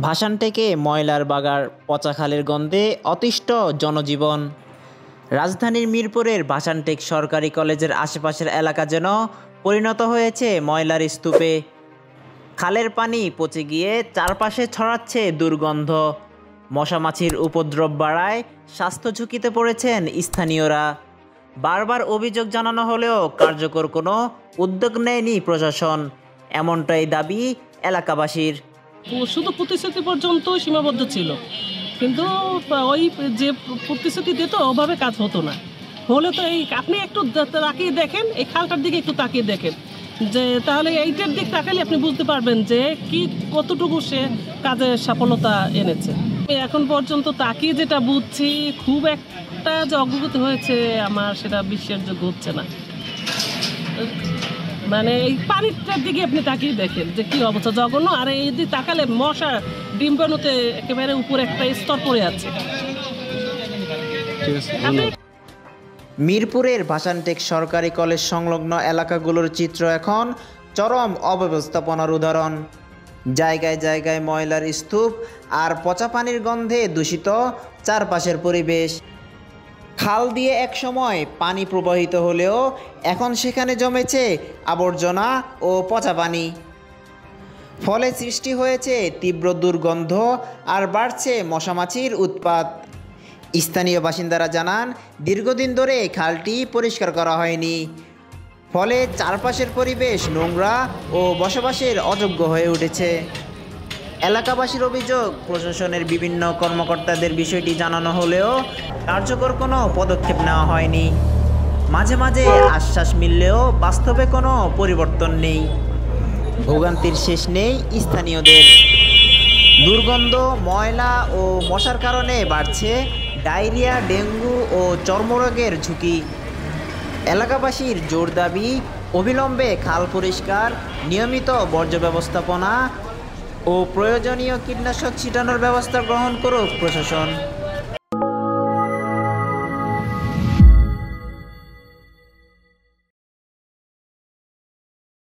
ভাসান থেকে ময়লার বাগার পচা খালের গন্ধে অতিষ্ঠ জনজীবন। রাজধানীর মিরপুরের ভাসানটেক সরকারি কলেজের আশেপাশের এলাকা যেন পরিণত হয়েছে ময়লার স্তূপে। খালের পানি পচে গিয়ে চারপাশে ছড়াচ্ছে দুর্গন্ধ। মশামাছির উপদ্রব বাড়ায় স্বাস্থ্য ঝুঁকিতে পড়েছেন স্থানীয়রা। বারবার অভিযোগ জানানো হলেও কার্যকর কোনো উদ্যোগ নেয়নি প্রশাসন, এমনটাই দাবি এলাকাবাসীর। শুধু প্রতিশ্রুতি পর্যন্ত সীমাবদ্ধ ছিল, কিন্তু ওই যে প্রতিশ্রুতি দিত ওভাবে কাজ হতো না। হলে তো এই আপনি একটু তাকিয়ে দেখেন, এই খালটার দিকে একটু তাকিয়ে দেখেন, যে তাহলে এইটার দিক তাকালে আপনি বুঝতে পারবেন যে কি কতটুকু সে কাজের সফলতা এনেছে। এখন পর্যন্ত তাকিয়ে যেটা বুঝছি, খুব একটা যে অগ্রগতি হয়েছে আমার সেটা বিশ্বাসযোগ্য হচ্ছে না। মানে এই পানিটার দিকে আপনি তাকিয়ে দেখেন যে কি অবস্থা, জঘন্য। আর এই দিকে তাকালে মশা ডিম্বাণুতে একেবারে উপরে একটা স্তর পড়ে আছে। মিরপুরের ভাসানটেক সরকারি কলেজ সংলগ্ন এলাকাগুলোর চিত্র এখন চরম অব্যবস্থাপনার উদাহরণ। জায়গায় জায়গায় ময়লার স্তূপ আর পচা পানির গন্ধে দূষিত চারপাশের পরিবেশ। খাল দিয়ে একসময় পানি প্রবাহিত হলেও এখন সেখানে জমেছে আবর্জনা ও পচা পানি। ফলে সৃষ্টি হয়েছে তীব্র দুর্গন্ধ আর বাড়ছে মশামাছির উৎপাত। স্থানীয় বাসিন্দারা জানান, দীর্ঘদিন ধরে খালটি পরিষ্কার করা হয়নি, ফলে চারপাশের পরিবেশ নোংরা ও বসবাসের অযোগ্য হয়ে উঠেছে। এলাকাবাসীর অভিযোগ, প্রশাসনের বিভিন্ন কর্মকর্তাদের বিষয়টি জানানো হলেও কার্যকর কোনো পদক্ষেপ নেওয়া হয়নি। মাঝে মাঝে আশ্বাস মিললেও বাস্তবে কোনো পরিবর্তন নেই। ভোগান্তির শেষ নেই স্থানীয়দের। দুর্গন্ধ, ময়লা ও মশার কারণে বাড়ছে ডায়রিয়া, ডেঙ্গু ও চর্মরোগের ঝুঁকি। এলাকাবাসীর জোর দাবি, অবিলম্বে খাল পরিষ্কার, নিয়মিত বর্জ্য ব্যবস্থাপনা ও প্রয়োজনীয় কীটনাশক ছিটানোর ব্যবস্থা গ্রহণ করুক প্রশাসন।